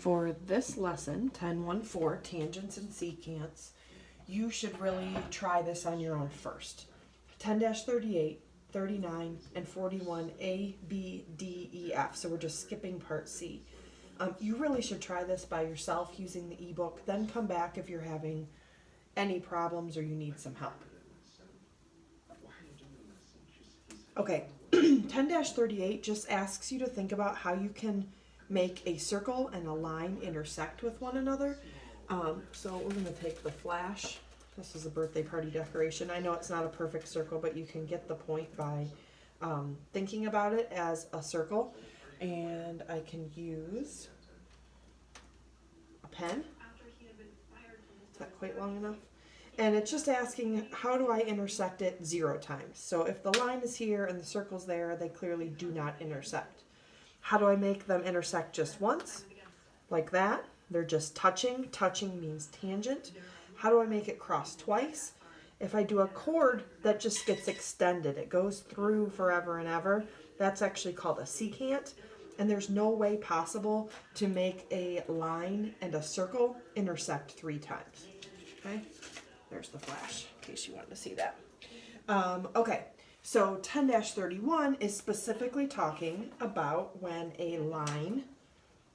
For this lesson, 10.1.4, tangents and secants, you should really try this on your own first. 10-38, 39, and 41, A, B, D, E, F. So we're just skipping part C. You really should try this by yourself using the ebook, then come back if you're having any problems or you need some help. Okay, 10-38 just asks you to think about how you can make a circle and a line intersect with one another. So we're going to take the flash. This is a birthday party decoration. I know it's not a perfect circle, but you can get the point by thinking about it as a circle. And I can use a pen. Is that quite long enough? And it's just asking, how do I intersect it 0 times? So if the line is here and the circle's there, they clearly do not intersect. How do I make them intersect just once? Like that. They're just touching. Touching means tangent. How do I make it cross twice? If I do a chord that just gets extended, it goes through forever and ever, that's actually called a secant. And there's no way possible to make a line and a circle intersect 3 times. Okay? There's the flash, in case you wanted to see that. Okay, so 10-31 is specifically talking about when a line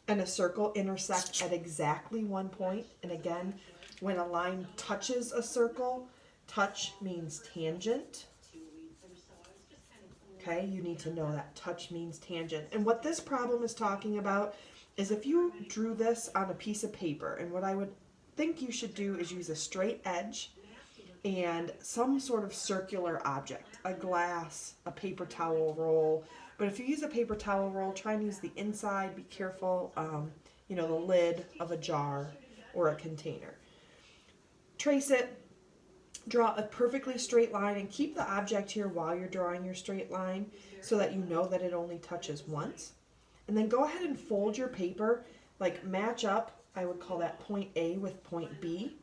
and a circle intersect at exactly 1 point. And again, when a line touches a circle, touch means tangent. Okay, you need to know that touch means tangent. And what this problem is talking about is if you drew this on a piece of paper, and what I would think you should do is use a straight edge and some sort of circular object, a glass, a paper towel roll. But if you use a paper towel roll, try and use the inside. Be careful, the lid of a jar or a container. Trace it, draw a perfectly straight line, and keep the object here while you're drawing your straight line so that you know that it only touches once. And then go ahead and fold your paper, like match up, I would call that point A with point B.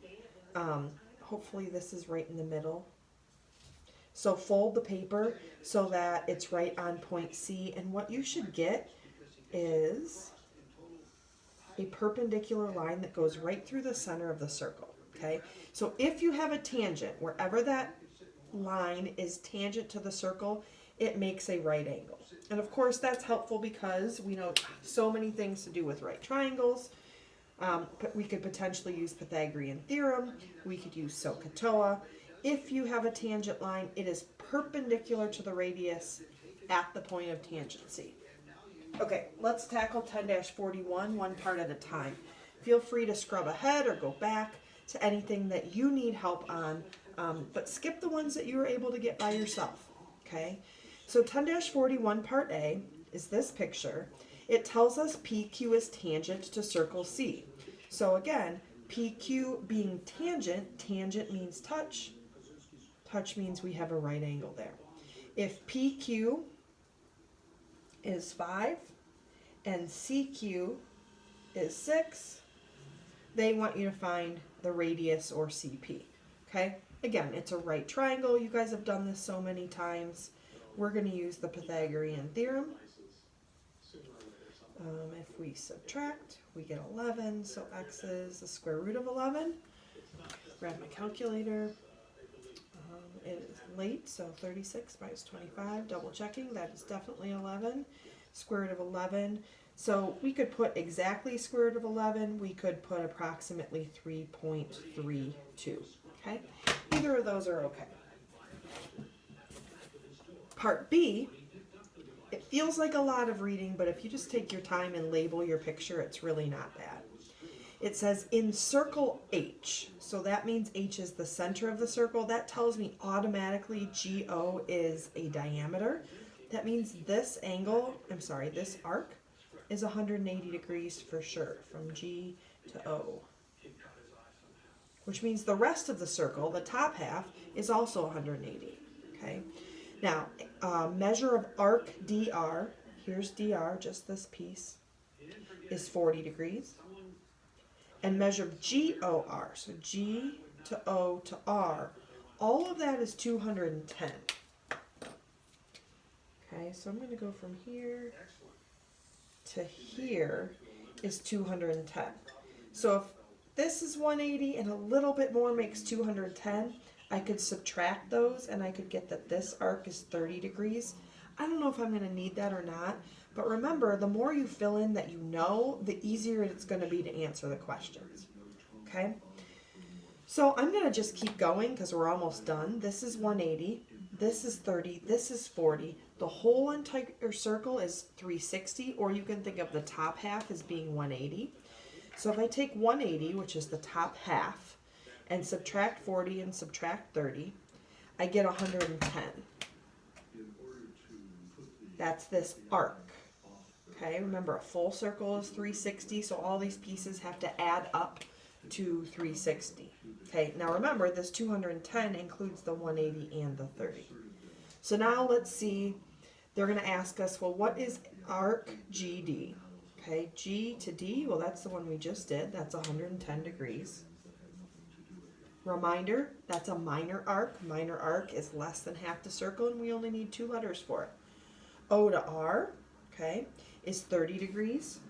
Hopefully this is right in the middle. So fold the paper so that it's right on point C. And what you should get is a perpendicular line that goes right through the center of the circle. Okay, so if you have a tangent, wherever that line is tangent to the circle, it makes a right angle. And of course that's helpful because we know so many things to do with right triangles. But we could potentially use Pythagorean theorem. We could use SOHCAHTOA. If you have a tangent line, it is perpendicular to the radius at the point of tangency. Okay, let's tackle 10-41 one part at a time. Feel free to scrub ahead or go back to anything that you need help on, but skip the ones that you were able to get by yourself. Okay, so 10-41 part A is this picture. It tells us PQ is tangent to circle C. So again, PQ being tangent, tangent means touch. Touch means we have a right angle there. If PQ is 5 and CQ is 6, they want you to find the radius or CP. Okay? Again, it's a right triangle. You guys have done this so many times. We're going to use the Pythagorean theorem. If we subtract, we get 11, so x is the square root of 11. Grab my calculator. It is late, so 36 minus 25, double checking, that is definitely 11. Square root of 11. So we could put exactly square root of 11, we could put approximately 3.32. Okay? Either of those are okay. Part B. It feels like a lot of reading, but if you just take your time and label your picture, it's really not bad. It says encircle H. So that means H is the center of the circle. That tells me automatically GO is a diameter. That means this arc is 180 degrees for sure, from G to O. Which means the rest of the circle, the top half, is also 180. Okay? Now, measure of arc DR, here's DR, just this piece, is 40 degrees. And measure of GOR, so G to O to R, all of that is 210. Okay, so I'm going to go from here to here, is 210. So if this is 180 and a little bit more makes 210, I could subtract those and I could get that this arc is 30 degrees. I don't know if I'm going to need that or not, but remember, the more you fill in that you know, the easier it's going to be to answer the questions. Okay? So I'm going to just keep going because we're almost done. This is 180, this is 30, this is 40. The whole entire circle is 360, or you can think of the top half as being 180. So if I take 180, which is the top half, and subtract 40 and subtract 30, I get 110. That's this arc. Okay, remember a full circle is 360, so all these pieces have to add up to 360. Okay, now remember this 210 includes the 180 and the 30. So now let's see, they're going to ask us, well, what is arc GD? Okay, G to D, well, that's the one we just did. That's 110 degrees. Reminder, that's a minor arc. Minor arc is less than half the circle, and we only need 2 letters for it. O to R, okay, is 30 degrees.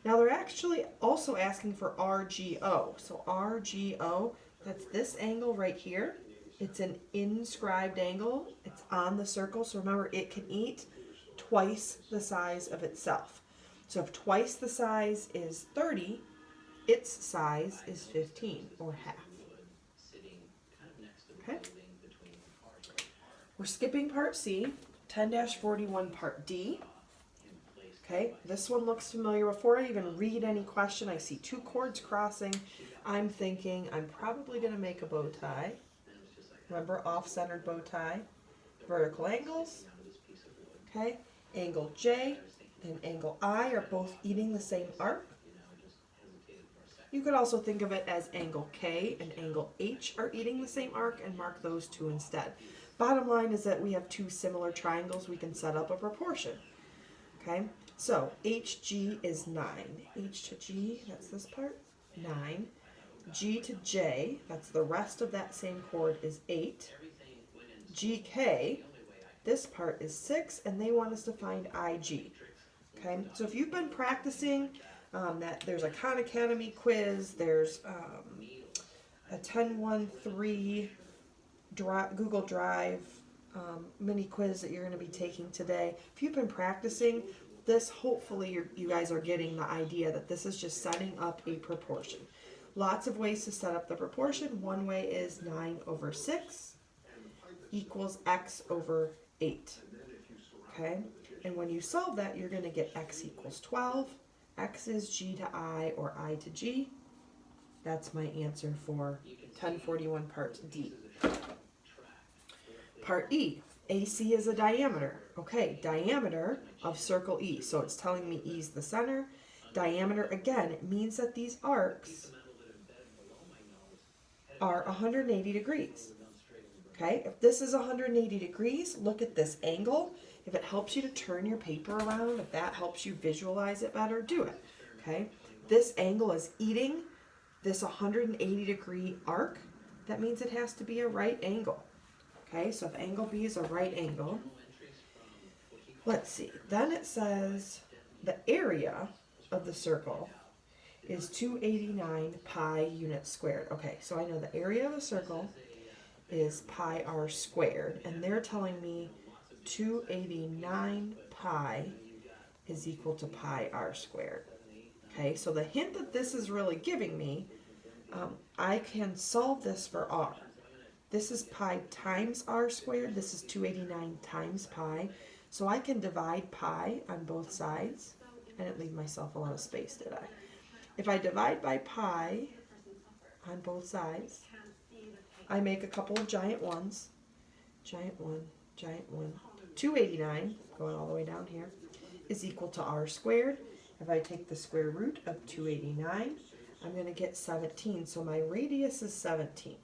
Now they're actually also asking for RGO. So RGO, that's this angle right here. It's an inscribed angle. It's on the circle. So remember, it can eat twice the size of itself. So if twice the size is 30, its size is 15, or half. Okay. We're skipping part C, 10-41 part D. Okay, this one looks familiar. Before I even read any question, I see 2 chords crossing. I'm thinking I'm probably going to make a bow tie. Remember, off-centered bow tie. Vertical angles. Okay, angle J and angle I are both eating the same arc. You could also think of it as angle K and angle H are eating the same arc, and mark those 2 instead. Bottom line is that we have 2 similar triangles. We can set up a proportion. Okay, so HG is 9. H to G, that's this part, 9. G to J, that's the rest of that same chord, is 8. GK, this part is 6, and they want us to find IG. Okay, so if you've been practicing, that there's a Khan Academy quiz, there's a 1013 Google Drive mini quiz that you're going to be taking today. If you've been practicing this, hopefully you guys are getting the idea that this is just setting up a proportion. Lots of ways to set up the proportion. One way is 9/6 equals x over 8. Okay, and when you solve that, you're going to get x equals 12. X is G to I, or I to G. That's my answer for 1041 part D. Part E, AC is a diameter. Okay, diameter of circle E. So it's telling me E is the center. Diameter, again, it means that these arcs are 180 degrees. Okay, if this is 180 degrees, look at this angle. If it helps you to turn your paper around, if that helps you visualize it better, do it. Okay, this angle is eating this 180 degree arc. That means it has to be a right angle. Okay, so if angle B is a right angle, let's see. Then it says the area of the circle is 289 pi units squared. Okay, so I know the area of a circle is pi r squared, and they're telling me 289 pi is equal to pi r squared. Okay, so the hint that this is really giving me, I can solve this for r. This is pi times r squared. This is 289 times pi. So I can divide pi on both sides. I didn't leave myself a lot of space, did I? If I divide by pi on both sides, I make a couple of giant ones. Giant 1, giant 1. 289, going all the way down here, is equal to r squared. If I take the square root of 289, I'm going to get 17. So my radius is 17.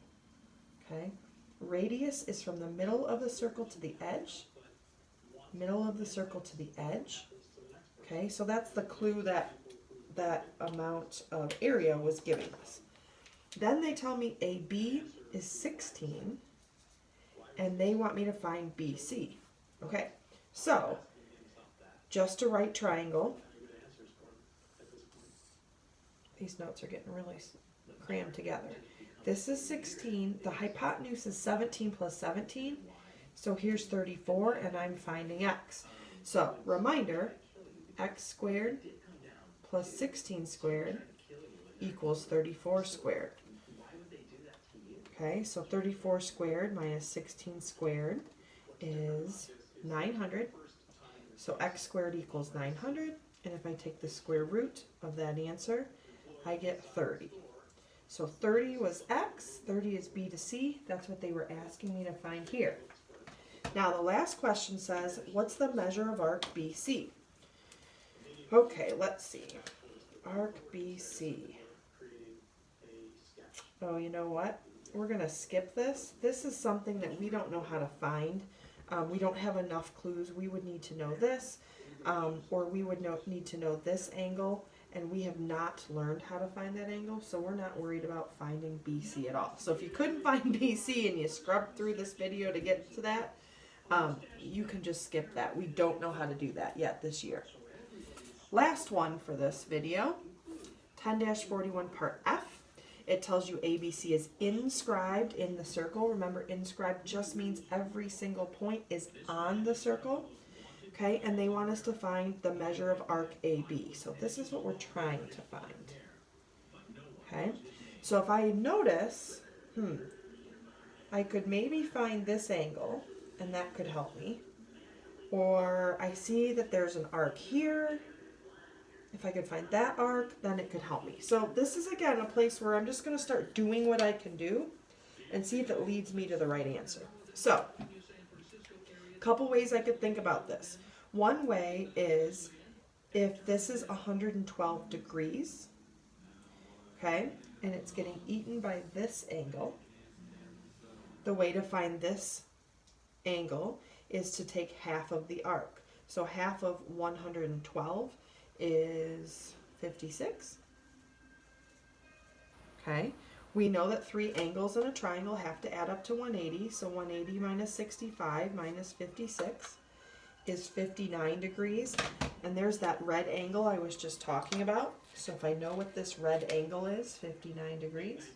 Okay, radius is from the middle of the circle to the edge. Middle of the circle to the edge. Okay, so that's the clue that that amount of area was giving us. Then they tell me AB is 16, and they want me to find BC. Okay, so just a right triangle. These notes are getting really crammed together. This is 16. The hypotenuse is 17 plus 17. So here's 34, and I'm finding x. So, reminder, x squared plus 16 squared equals 34 squared. Okay, so 34 squared minus 16 squared is 900. So x squared equals 900. And if I take the square root of that answer, I get 30. So 30 was x, 30 is b to c. That's what they were asking me to find here. Now the last question says, what's the measure of arc BC? Okay, let's see. Arc BC. Oh, you know what? We're going to skip this. This is something that we don't know how to find. We don't have enough clues. We would need to know this, or we would need to know this angle, and we have not learned how to find that angle, so we're not worried about finding BC at all. So if you couldn't find BC and you scrubbed through this video to get to that, you can just skip that. We don't know how to do that yet this year. Last one for this video, 10-41 part F. It tells you ABC is inscribed in the circle. Remember, inscribed just means every single point is on the circle. Okay, and they want us to find the measure of arc AB. So this is what we're trying to find. Okay, so if I notice, I could maybe find this angle, and that could help me. Or I see that there's an arc here. If I could find that arc, then it could help me. So this is, again, a place where I'm just going to start doing what I can do and see if it leads me to the right answer. So, a couple ways I could think about this. One way is if this is 112 degrees, okay, and it's getting eaten by this angle, the way to find this angle is to take half of the arc. So half of 112 is 56. Okay, we know that three angles in a triangle have to add up to 180, so 180 minus 65 minus 56 is 59 degrees, and there's that red angle I was just talking about. So if I know what this red angle is, 59 degrees,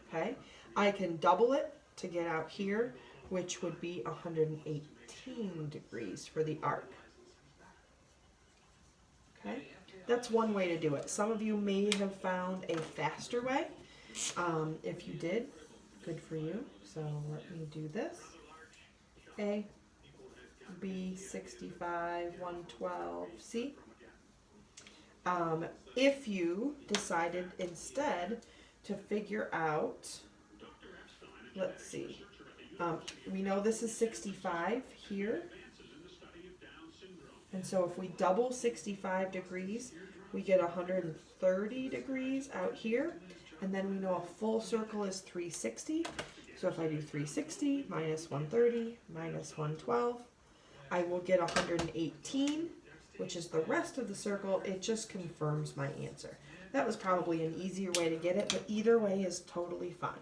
okay, I can double it to get out here, which would be 118 degrees for the arc. Okay, that's one way to do it. Some of you may have found a faster way. If you did, good for you. So let me do this. A, B, 65, 112, C. If you decided instead to figure out, let's see, we know this is 65 here. And so if we double 65 degrees, we get 130 degrees out here. And then we know a full circle is 360. So if I do 360 minus 130 minus 112, I will get 118, which is the rest of the circle. It just confirms my answer. That was probably an easier way to get it, but either way is totally fine.